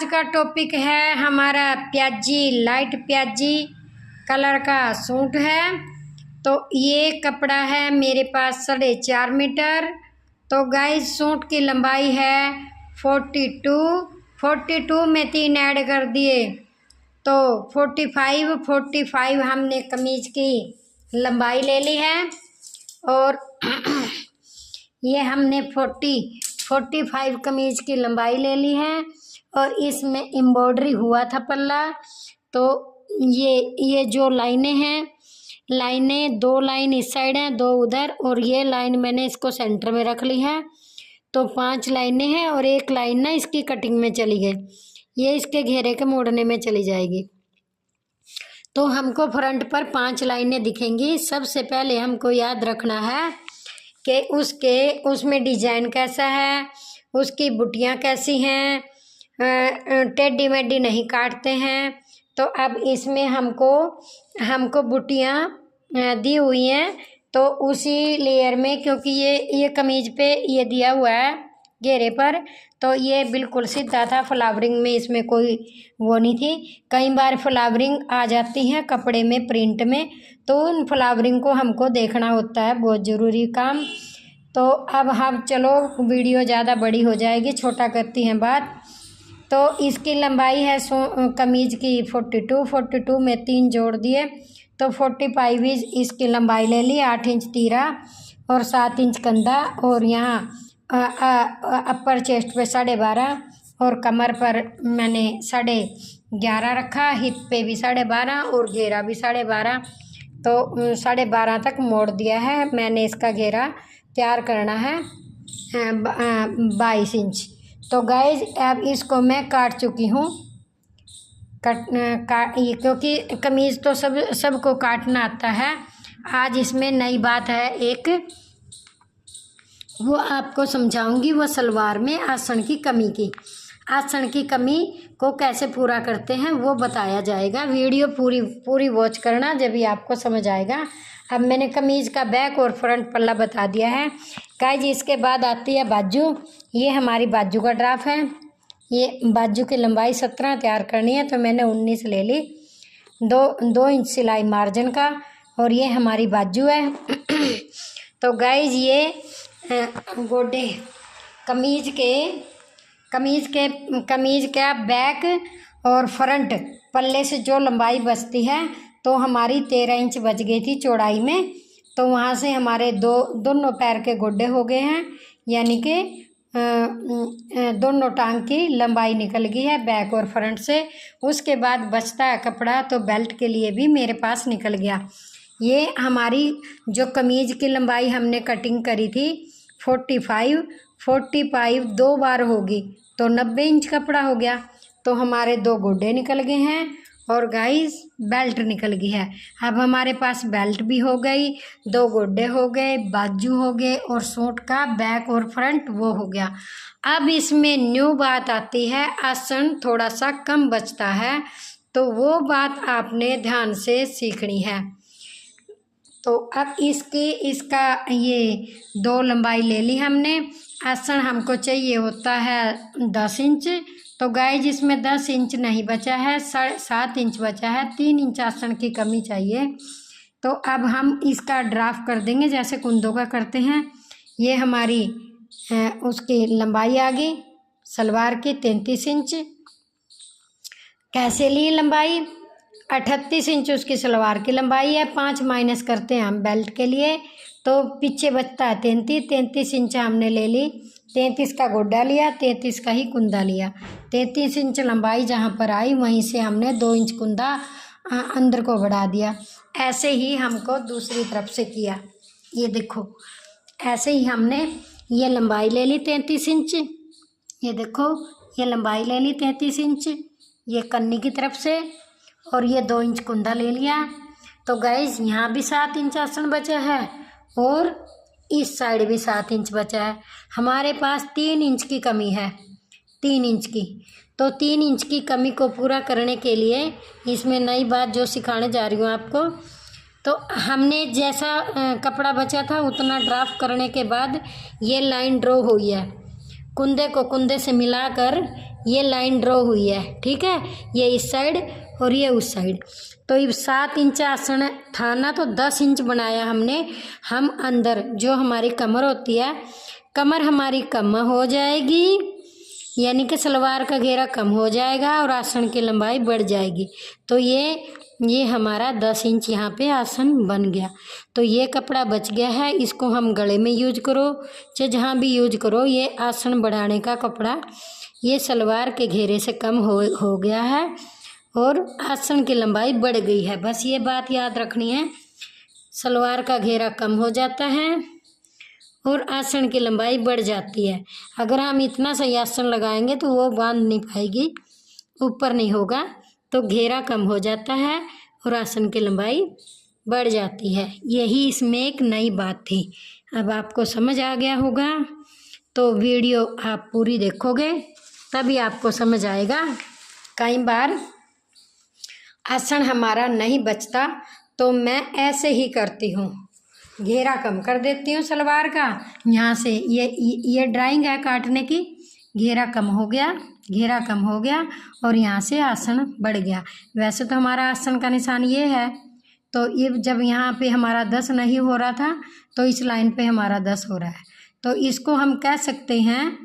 आज का टॉपिक है हमारा प्याजी, लाइट प्याजी कलर का सूट है। तो ये कपड़ा है मेरे पास 4.5 मीटर। तो गाइस सूट की लंबाई है 42 में 3 ऐड कर दिए तो 45 हमने कमीज की लंबाई ले ली है। और ये हमने 45 कमीज की लंबाई ले ली है। और इसमें एम्ब्रॉयडरी हुआ था पल्ला। तो ये जो लाइनें हैं, लाइनें 2 लाइन इस साइड हैं, 2 उधर, और ये लाइन मैंने इसको सेंटर में रख ली है। तो 5 लाइनें हैं और 1 लाइन ना इसकी कटिंग में चली गई, ये इसके घेरे के मोड़ने में चली जाएगी। तो हमको फ्रंट पर 5 लाइनें दिखेंगी। सबसे पहले हमको याद रखना है कि उसमें डिजाइन कैसा है, उसकी बुटियाँ कैसी हैं, टेढ़ी मेढ़ी नहीं काटते हैं। तो अब इसमें हमको बुटियाँ दी हुई हैं तो उसी लेयर में, क्योंकि ये कमीज पे ये दिया हुआ है घेरे पर, तो ये बिल्कुल सीधा था। फ्लावरिंग में इसमें कोई वो नहीं थी। कई बार फ्लावरिंग आ जाती हैं कपड़े में, प्रिंट में, तो उन फ्लावरिंग को हमको देखना होता है, बहुत ज़रूरी काम। तो अब हम चलो वीडियो ज़्यादा बड़ी हो जाएगी, छोटा करती हैं बात। तो इसकी लंबाई है कमीज की 42 में 3 जोड़ दिए तो 45 इसकी लंबाई ले ली। 8 इंच तीरा और 7 इंच कंधा, और यहाँ अपर चेस्ट पे 12.5 और कमर पर मैंने 11.5 रखा, हिप पे भी 12.5 और घेरा भी 12.5। तो 12.5 तक मोड़ दिया है मैंने। इसका घेरा तैयार करना है 22 इंच। तो गाइज अब इसको मैं काट चुकी हूँ। क्योंकि कमीज़ तो सबको काटना आता है। आज इसमें नई बात है एक, वो आपको समझाऊंगी। वो सलवार में आसन की कमी को कैसे पूरा करते हैं वो बताया जाएगा। वीडियो पूरी वॉच करना, जब भी आपको समझ आएगा। अब मैंने कमीज़ का बैक और फ्रंट पल्ला बता दिया है गाइज। इसके बाद आती है बाजू। ये हमारी बाजू का ड्राफ है। ये बाजू की लंबाई 17 तैयार करनी है तो मैंने 19 ले ली। 2 इंच सिलाई मार्जिन का, और ये हमारी बाजू है। तो गाइज ये गोडे कमीज के बैक और फ्रंट पल्ले से जो लंबाई बचती है, तो हमारी 13 इंच बच गई थी चौड़ाई में। तो वहाँ से हमारे दोनों पैर के गोडे हो गए हैं, यानी कि दोनों टांग की लंबाई निकल गई है बैक और फ्रंट से। उसके बाद बचता है कपड़ा, तो बेल्ट के लिए भी मेरे पास निकल गया। ये हमारी जो कमीज की लंबाई हमने कटिंग करी थी 45 2 बार होगी तो 90 इंच कपड़ा हो गया। तो हमारे 2 गोडे निकल गए हैं और गाइस बेल्ट निकल गई है। अब हमारे पास बेल्ट भी हो गई, 2 गोडे हो गए, बाजू हो गए, और सूट का बैक और फ्रंट वो हो गया। अब इसमें न्यू बात आती है, आसन थोड़ा सा कम बचता है, तो वो बात आपने ध्यान से सीखनी है। तो अब इसका ये 2 लंबाई ले ली हमने। आसन हमको चाहिए होता है 10 इंच। तो गाइज इसमें 10 इंच नहीं बचा है, 7.5 इंच बचा है। 3 इंच आसन की कमी चाहिए। तो अब हम इसका ड्राफ्ट कर देंगे जैसे कुंदों का करते हैं। ये हमारी उसकी लंबाई आ गई सलवार की 33 इंच। कैसे ली लंबाई? 38 इंच उसकी सलवार की लंबाई है। 5 माइनस करते हैं हम बेल्ट के लिए, तो पीछे बचता है 33 इंच हमने ले ली। 33 का गोड्डा लिया, 33 का ही कुंदा लिया। 33 इंच लंबाई जहाँ पर आई वहीं से हमने 2 इंच कुंदा अंदर को बढ़ा दिया। ऐसे ही हमको दूसरी तरफ से किया। ये देखो ऐसे ही हमने ये लंबाई ले ली 33 इंच। ये देखो ये लंबाई ले ली 33 इंच ये कन्नी की तरफ से, और ये 2 इंच कुंदा ले लिया। तो गाइज यहाँ भी 7 इंच आसन बचा है और इस साइड भी 7 इंच बचा है। हमारे पास 3 इंच की कमी है, 3 इंच की। तो 3 इंच की कमी को पूरा करने के लिए इसमें नई बात जो सिखाने जा रही हूँ आपको। तो हमने जैसा कपड़ा बचा था उतना ड्राफ्ट करने के बाद ये लाइन ड्रॉ हुई है। कुंदे को कुंदे से मिलाकर ये लाइन ड्रॉ हुई है, ठीक है, ये इस साइड और ये उस साइड। तो ये 7 इंच आसन था ना, तो 10 इंच बनाया हमने। हम अंदर जो हमारी कमर होती है, कमर हमारी कम हो जाएगी, यानी कि सलवार का घेरा कम हो जाएगा और आसन की लंबाई बढ़ जाएगी। तो ये हमारा 10 इंच यहाँ पे आसन बन गया। तो ये कपड़ा बच गया है, इसको हम गले में यूज करो, चाहे जहाँ भी यूज करो। ये आसन बढ़ाने का कपड़ा ये सलवार के घेरे से कम हो गया है और आसन की लंबाई बढ़ गई है। बस ये बात याद रखनी है, सलवार का घेरा कम हो जाता है और आसन की लंबाई बढ़ जाती है। अगर हम इतना सही आसन लगाएंगे तो वो बांध नहीं पाएगी, ऊपर नहीं होगा, तो घेरा कम हो जाता है और आसन की लंबाई बढ़ जाती है। यही इसमें एक नई बात थी। अब आपको समझ आ गया होगा, तो वीडियो आप पूरी देखोगे तभी आपको समझ आएगा। कई बार आसन हमारा नहीं बचता तो मैं ऐसे ही करती हूँ, घेरा कम कर देती हूँ सलवार का। यहाँ से ये ड्राइंग है काटने की, घेरा कम हो गया, घेरा कम हो गया और यहाँ से आसन बढ़ गया। वैसे तो हमारा आसन का निशान ये है, तो ये जब यहाँ पे हमारा 10 नहीं हो रहा था तो इस लाइन पे हमारा 10 हो रहा है। तो इसको हम कह सकते हैं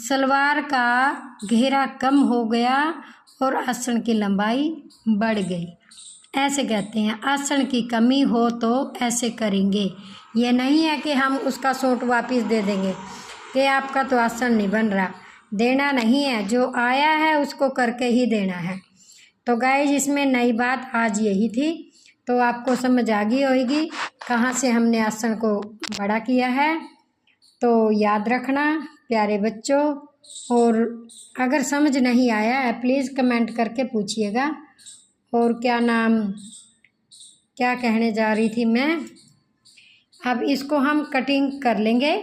सलवार का घेरा कम हो गया और आसन की लंबाई बढ़ गई, ऐसे कहते हैं। आसन की कमी हो तो ऐसे करेंगे। ये नहीं है कि हम उसका सूट वापस दे देंगे कि आपका तो आसन नहीं बन रहा, देना नहीं है, जो आया है उसको करके ही देना है। तो गाइस, इसमें नई बात आज यही थी, तो आपको समझ आ गई होगी कहाँ से हमने आसन को बड़ा किया है। तो याद रखना प्यारे बच्चों, और अगर समझ नहीं आया है प्लीज़ कमेंट करके पूछिएगा। और क्या कहने जा रही थी मैं, अब इसको हम कटिंग कर लेंगे।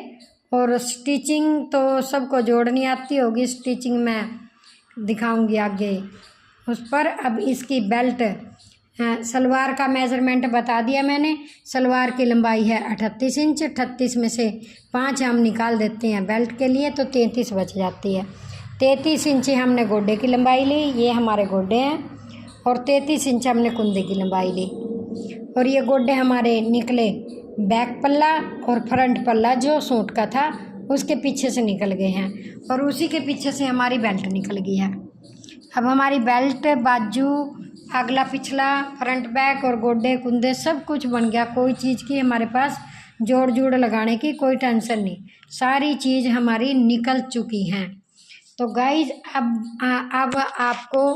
और स्टिचिंग तो सबको जोड़नी आती होगी, स्टिचिंग मैं दिखाऊंगी आगे उस पर। अब इसकी बेल्ट, सलवार का मेज़रमेंट बता दिया मैंने। सलवार की लंबाई है 38 इंच, 38 में से 5 हम निकाल देते हैं बेल्ट के लिए, तो 33 बच जाती है। 33 इंच हमने गोडे की लंबाई ली, ये हमारे गोडे हैं, और 33 इंच हमने कुंदे की लंबाई ली। और ये गोडे हमारे निकले बैक पल्ला और फ्रंट पल्ला जो सूट का था उसके पीछे से निकल गए हैं, और उसी के पीछे से हमारी बेल्ट निकल गई है। अब हमारी बेल्ट, बाजू, अगला पिछला, फ्रंट बैक और गोडे कुंदे सब कुछ बन गया। कोई चीज़ की हमारे पास जोड़ लगाने की कोई टेंशन नहीं, सारी चीज़ हमारी निकल चुकी हैं। तो गाइज, अब आपको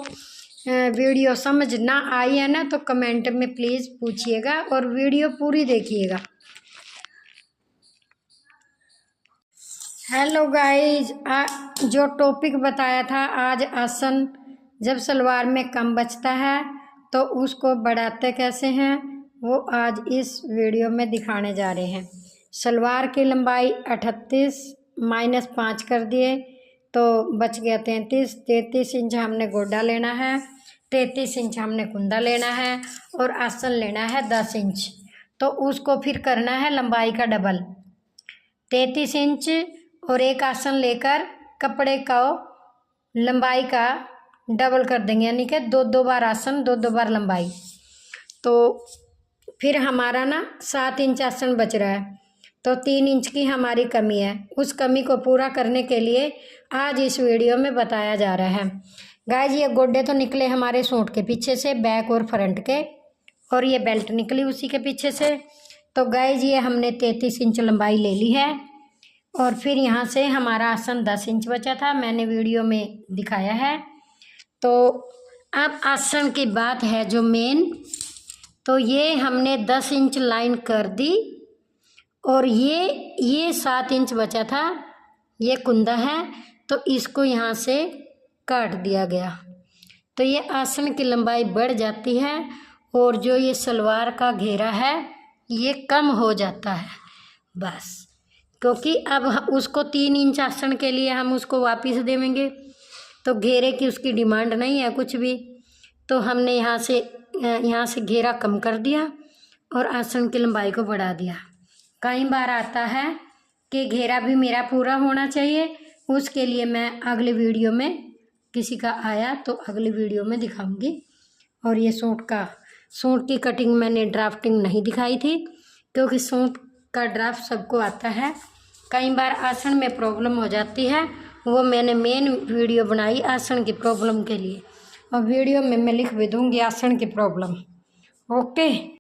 वीडियो समझ ना आई है ना, तो कमेंट में प्लीज़ पूछिएगा और वीडियो पूरी देखिएगा। हेलो गाइज, जो टॉपिक बताया था आज, आसन जब सलवार में कम बचता है तो उसको बढ़ाते कैसे हैं, वो आज इस वीडियो में दिखाने जा रहे हैं। सलवार की लंबाई 38 माइनस 5 कर दिए तो बच गया 33। 33 इंच हमने गोडा लेना है, 33 इंच हमने कुंदा लेना है और आसन लेना है 10 इंच। तो उसको फिर करना है लंबाई का डबल, 33 इंच और एक आसन लेकर कपड़े का लंबाई का डबल कर देंगे, यानी कि 2 बार आसन, 2 बार लंबाई। तो फिर हमारा ना 7 इंच आसन बच रहा है, तो 3 इंच की हमारी कमी है। उस कमी को पूरा करने के लिए आज इस वीडियो में बताया जा रहा है। गाइस, ये गोडे तो निकले हमारे सूट के पीछे से, बैक और फ्रंट के, और ये बेल्ट निकली उसी के पीछे से। तो गाइस, ये हमने 33 इंच लंबाई ले ली है, और फिर यहाँ से हमारा आसन 10 इंच बचा था, मैंने वीडियो में दिखाया है। तो अब आसन की बात है जो मेन, तो ये हमने 10 इंच लाइन कर दी, और ये 7 इंच बचा था, ये कुंदा है, तो इसको यहाँ से काट दिया गया। तो ये आसन की लंबाई बढ़ जाती है, और जो ये सलवार का घेरा है ये कम हो जाता है बस। क्योंकि अब उसको 3 इंच आसन के लिए हम उसको वापस देंगे, तो घेरे की उसकी डिमांड नहीं है कुछ भी। तो हमने यहाँ से घेरा कम कर दिया और आसन की लंबाई को बढ़ा दिया। कई बार आता है कि घेरा भी मेरा पूरा होना चाहिए, उसके लिए मैं अगले वीडियो में किसी का आया तो अगली वीडियो में दिखाऊंगी। और ये सूट की कटिंग मैंने ड्राफ्टिंग नहीं दिखाई थी, क्योंकि सूट का ड्राफ्ट सबको आता है। कई बार आसन में प्रॉब्लम हो जाती है, वो मैंने मेन वीडियो बनाई आसन की प्रॉब्लम के लिए, और वीडियो में मैं लिख भी दूँगी आसन की प्रॉब्लम। ओके।